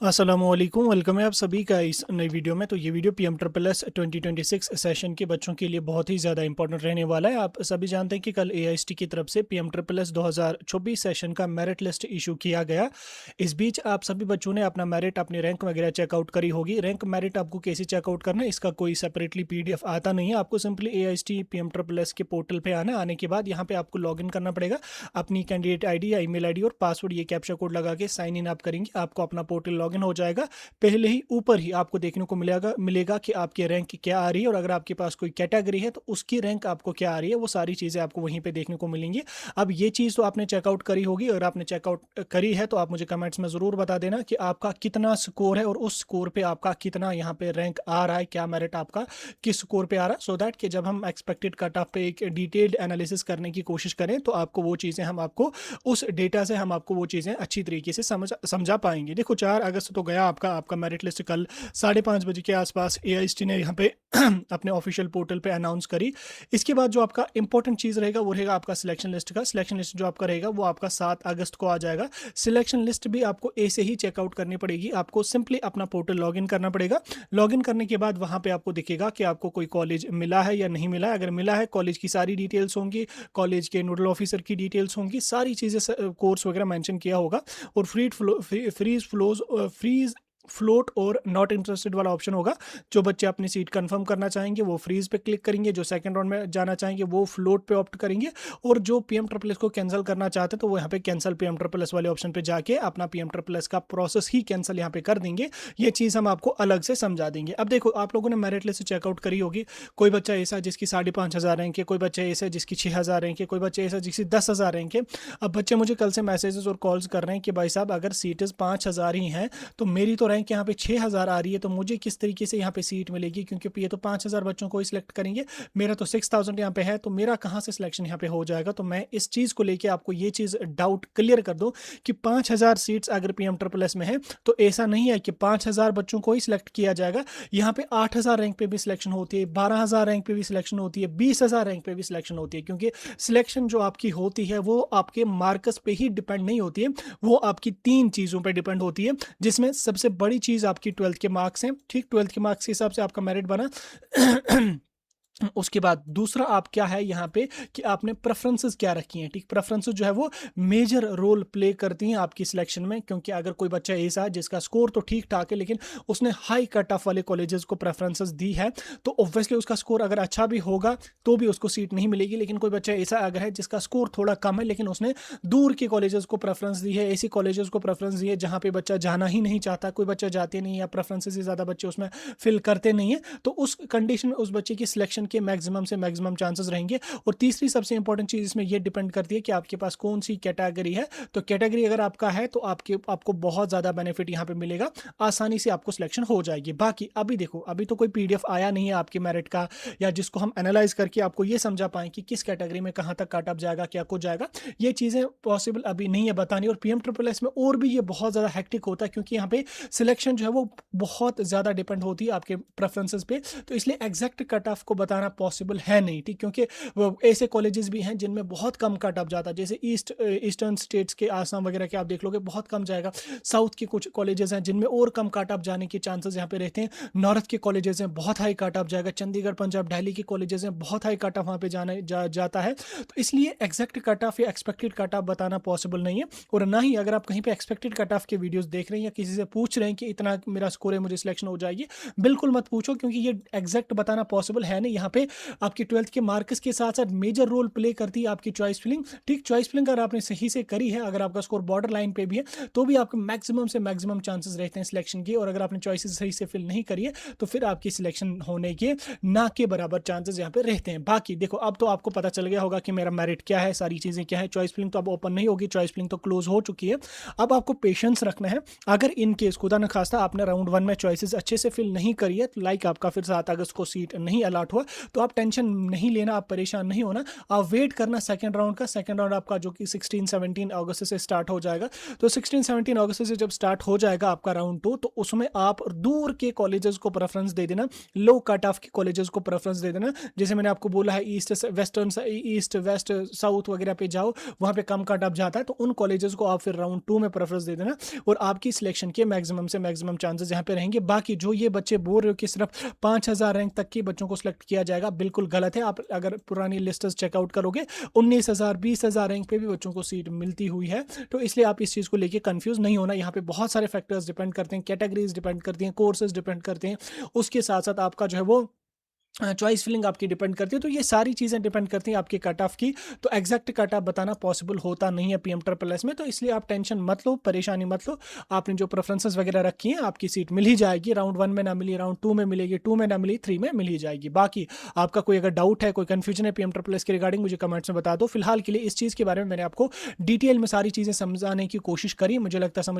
अस्सलामुअलैकुम, वेलकम है आप सभी का इस नई वीडियो में। तो ये video PM triple S 2026 session के बच्चों के लिए बहुत ही ज़्यादा इंपॉर्टेंट रहने वाला है। आप सभी जानते हैं कि कल एआईएसटी की तरफ से पीएम ट्रिपल एस 2024 सेशन का मेरिट लिस्ट इशू किया गया। इस बीच आप सभी बच्चों ने अपना मेरिट, अपनी रैंक वगैरह चेकआउट करी होगी। रैंक मेरिट आपको कैसे चेकआउट करना है, इसका कोई सेपरेटली पीडीएफ आता नहीं है। आपको सिंपली एआईएसटी पीएम ट्रिपल एस के पोर्टल पर आने के बाद यहाँ पे आपको लॉग इन करना पड़ेगा। अपनी कैंडिडेट आईडी या ईमेल आईडी और पासवर्ड, ये कैप्चा कोड लगा के साइन इन आप करेंगे, आपको अपना पोर्टल लॉगिन हो जाएगा। पहले ही ऊपर ही आपको देखने को मिलेगा कि आपकी रैंक क्या आ रही है, और अगर आपके पास कोई कैटेगरी है तो उसकी रैंक आपको क्या आ रही है, वो सारी चीज़ें आपको वहीं पे देखने को मिलेंगी। अब ये चीज़ तो आपने चेकआउट करी होगी। अगर आपने चेकआउट करी है तो आप मुझे कमेंट्स में ज़रूर बता देना कि आपका कितना स्कोर है और उस स्कोर पे आपका कितना यहाँ पे रैंक आ रहा है, क्या मेरिट आपका किस स्कोर पे आ रहा है, सो दैट कि जब हम एक्सपेक्टेड कट ऑफ पे एक डिटेल्ड एनालिसिस करने की कोशिश करें तो आपको वो चीज़ें हम आपको उस डेटा से हम आपको वो चीज़ें अच्छी तरीके से समझा पाएंगे। देखो 4 अगस्त तो गया आपका मेरिट लिस्ट कल 5:30 बजे के आसपास एआईएसटी ने यहाँ पे अपने ऑफिशियल पोर्टल पे अनाउंस करी। इसके बाद जो आपका इंपॉर्टेंट चीज़ रहेगा वो रहेगा आपका सिलेक्शन लिस्ट का। सिलेक्शन लिस्ट जो आपका रहेगा वो आपका 7 अगस्त को आ जाएगा। सिलेक्शन लिस्ट भी आपको ऐसे ही चेकआउट करनी पड़ेगी। आपको सिंपली अपना पोर्टल लॉगिन करना पड़ेगा। लॉगिन करने के बाद वहाँ पे आपको दिखेगा कि आपको कोई कॉलेज मिला है या नहीं मिला है। अगर मिला है, कॉलेज की सारी डिटेल्स होंगी, कॉलेज के नोडल ऑफिसर की डिटेल्स होंगी, सारी चीज़ें, कोर्स वगैरह मैंशन किया होगा। और फ्रीज फ्लोट और नॉट इंटरेस्टेड वाला ऑप्शन होगा। जो बच्चे अपनी सीट कंफर्म करना चाहेंगे वो फ्रीज पे क्लिक करेंगे, जो सेकंड राउंड में जाना चाहेंगे वो फ्लोट पे ऑप्ट करेंगे, और जो पीएम ट्रिपल एस को कैंसिल करना चाहते हैं तो वो यहाँ पे कैंसिल पीएम ट्रिपल एस वाले ऑप्शन पे जाके अपना पीएम ट्रिपल एस का प्रोसेस ही कैंसिल यहाँ पे कर देंगे। ये चीज़ हम आपको अलग से समझा देंगे। अब देखो, आप लोगों ने मेरिट लिस्ट चेकआउट करी होगी। कोई बच्चा ऐसा है जिसकी 5,500 रैंक है, कोई बच्चा ऐसा है जिसकी 6,000 रैंक है, कोई बच्चा ऐसा जिसकी 10,000 रैंक है। अब बच्चे मुझे कल से मैसेजेस और कॉल्स कर रहे हैं कि भाई साहब, अगर सीटें 5,000 ही हैं तो मेरी तो रैंक यहाँ पे 6,000 आ रही है, तो मुझे किस तरीके से यहाँ पे सीट मिलेगी, क्योंकि ये तो 5,000 बच्चों को ही सिलेक्ट करेंगे, मेरा तो 6,000 यहाँ पे है, तो मेरा कहाँ से सिलेक्शन यहाँ पे हो जाएगा। तो मैं इस चीज़ को लेके आपको ये चीज़ डाउट क्लियर कर दूं कि 5,000 सीट्स अगर पीएम ट्रिपल एस में है तो ऐसा नहीं है कि 5,000 बच्चों को ही सिलेक्ट किया जाएगा। यहाँ पे 8,000 रैंक पे भी सिलेक्शन होती है, 12,000 रैंक पे भी सिलेक्शन होती है, 20,000 रैंक पे भी सिलेक्शन होती है। क्योंकि सिलेक्शन जो आपकी होती है वो आपके मार्क्स पे ही डिपेंड नहीं होती है, वो आपकी 3 चीज़ों पर डिपेंड होती है, जिसमें सबसे बड़ी चीज़ आपकी 12th के मार्क्स हैं। ठीक, 12th के मार्क्स के हिसाब से आपका मेरिट बना। उसके बाद दूसरा आप क्या है यहाँ पे कि आपने प्रेफरेंसेस क्या रखी हैं। ठीक, प्रेफरेंसेस जो है वो मेजर रोल प्ले करती हैं आपकी सिलेक्शन में। क्योंकि अगर कोई बच्चा ऐसा है जिसका स्कोर तो ठीक ठाक है लेकिन उसने हाई कट ऑफ वाले कॉलेजेस को प्रेफरेंसेस दी है, तो ऑब्वियसली उसका स्कोर अगर अच्छा भी होगा तो भी उसको सीट नहीं मिलेगी। लेकिन कोई बच्चा ऐसा अगर है जिसका स्कोर थोड़ा कम है लेकिन उसने दूर के कॉलेजेस को प्रेफरेंस दी है, ऐसी कॉलेजेस को प्रेफरेंस दी है जहाँ पे बच्चा जाना ही नहीं चाहता, कोई बच्चा जाते नहीं, या प्रेफरेंसेस से ज़्यादा बच्चे उसमें फिल करते नहीं है, तो उस कंडीशन में उस बच्चे की सिलेक्शन के मैक्सिमम से मैक्सिमम चांसेस रहेंगे। और तीसरी सबसे इंपॉर्टेंट चीज इसमें यह डिपेंड करती है कि आपके पास कौन सी कैटेगरी है। तो कैटेगरी अगर आपका है तो आपको बहुत ज्यादा बेनिफिट यहां पे मिलेगा, आसानी से आपको सिलेक्शन हो जाएगी। बाकी अभी देखो, अभी तो कोई पीडीएफ आया नहीं है आपके मेरिट का, या जिसको हम एनालाइज करके आपको ये समझा पाए कि किस कैटेगरी में कहां तक कट ऑफ जाएगा, क्या कुछ जाएगा। ये चीजें पॉसिबल अभी नहीं है बतानी। और पीएम ट्रिपल एस में और भी ये बहुत ज्यादा हेक्टिक होता है, क्योंकि यहाँ पे सिलेक्शन जो है वो बहुत ज्यादा डिपेंड होती है आपके प्रेफरेंसेस पे। तो इसलिए एग्जैक्ट कट ऑफ को बताना पॉसिबल है नहीं। ठीक, क्योंकि वो ऐसे कॉलेजेस भी हैं जिनमें बहुत कम कट ऑफ जाता है, जैसे ईस्टर्न स्टेट्स के आसाम वगैरह के आप देख लोगे बहुत कम जाएगा। साउथ के कुछ कॉलेजेस हैं जिनमें और कम कट ऑफ जाने के चांसेस यहाँ पे रहते हैं। नॉर्थ के कॉलेजेस हैं बहुत हाई कट ऑफ जाएगा। चंडीगढ़, पंजाब, दिल्ली के कॉलेजेस हैं बहुत हाई कट ऑफ वहाँ पे जाता है। तो इसलिए एग्जैक्ट कट ऑफ या एक्सपेक्टेड कट ऑफ बताना पॉसिबल नहीं है। और ना ही अगर आप कहीं पे एक्सपेक्टेड कट ऑफ के वीडियोस देख रहे हैं या किसी से पूछ रहे हैं कि इतना मेरा स्कोर है, मुझे सिलेक्शन हो जाएगी, बिल्कुल मत पूछो, क्योंकि ये एग्जैक्ट बताना पॉसिबल है नहीं। यहाँ पे आपकी 12th के मार्क्स के साथ साथ मेजर रोल प्ले करती है आपकी चॉइस फिलिंग। ठीक, चॉइस फिलिंग अगर आपने सही से करी है, अगर आपका स्कोर बॉर्डर लाइन पे भी है, तो भी आपके मैक्सिमम से मैक्सिमम चांसेस रहते हैं सिलेक्शन के। और अगर आपने चॉइसेस सही से फिल नहीं करी है तो फिर आपकी सिलेक्शन होने के ना के बराबर चांसेस यहाँ पे रहते हैं। बाकी देखो, अब तो आपको पता चल गया होगा कि मेरा मेरिट क्या है, सारी चीजें क्या है। चॉइस फिलिंग तो अब ओपन नहीं होगी, चॉइस फिलिंग तो क्लोज हो चुकी है। अब आपको पेशेंस रखना है। अगर इन केस खुदा न खास्ता आपने राउंड 1 में चॉइसेस अच्छे से फिल नहीं करी है, तो लाइक आपका फिर 7 अगस्त को सीट नहीं अलाट हुआ, तो आप टेंशन नहीं लेना, आप परेशान नहीं होना, आप वेट करना सेकंड राउंड का। सेकंड राउंड आपका जो कि 16-17 अगस्त से स्टार्ट हो जाएगा। तो 16-17 अगस्त से जब स्टार्ट हो जाएगा आपका राउंड 2, तो उसमें आप दूर के कॉलेजेस को प्रेफरेंस दे देना, लो कट ऑफ के कॉलेजेस को प्रेफरेंस दे देना। जैसे मैंने आपको बोला है east western, east west south वगैरह पे जाओ, वहाँ पे कम कट ऑफ जाता है, तो उन कॉलेजेस को आप फिर राउंड 2 में प्रेफरेंस दे देना, और आपकी सिलेक्शन के मैक्सिमम से मैक्सिमम चांसेस यहाँ पे रहेंगे। बाकी जो ये बच्चे बोल रहे हो कि सिर्फ 5000 रैंक तक के बच्चों को सिलेक्ट किया जाएगा, बिल्कुल गलत है। आप अगर पुरानी लिस्ट चेकआउट करोगे, 19,000 20,000 रैंक पे भी बच्चों को सीट मिलती हुई है। तो इसलिए आप इस चीज़ को लेके कंफ्यूज नहीं होना। यहाँ पे बहुत सारे फैक्टर्स डिपेंड करते हैं, कैटेगरीज डिपेंड करती हैं, कोर्सेज डिपेंड करते हैं, उसके साथ साथ आपका जो है वो चॉइस फिलिंग आपकी डिपेंड करती है। तो ये सारी चीज़ें डिपेंड करती हैं आपके कट ऑफ की। तो एग्जैक्ट कट ऑफ बताना पॉसिबल होता नहीं है पीएम ट्रिपल एस में, तो इसलिए आप टेंशन मत लो, परेशानी मत लो। आपने जो प्रेफरेंसेस वगैरह रखी हैं, आपकी सीट मिल ही जाएगी। राउंड 1 में ना मिली, राउंड 2 में मिलेगी, 2 में ना मिली, 3 में मिल ही जाएगी। बाकी आपका कोई अगर डाउट है, कोई कन्फ्यूजन है पीएम ट्रिपल एस के रिगार्डिंग, मुझे कमेंट्स में बता दो। फिलहाल के लिए इस चीज़ के बारे में मैंने आपको डिटेल में सारी चीज़ें समझाने की कोशिश करी, मुझे लगता है समझ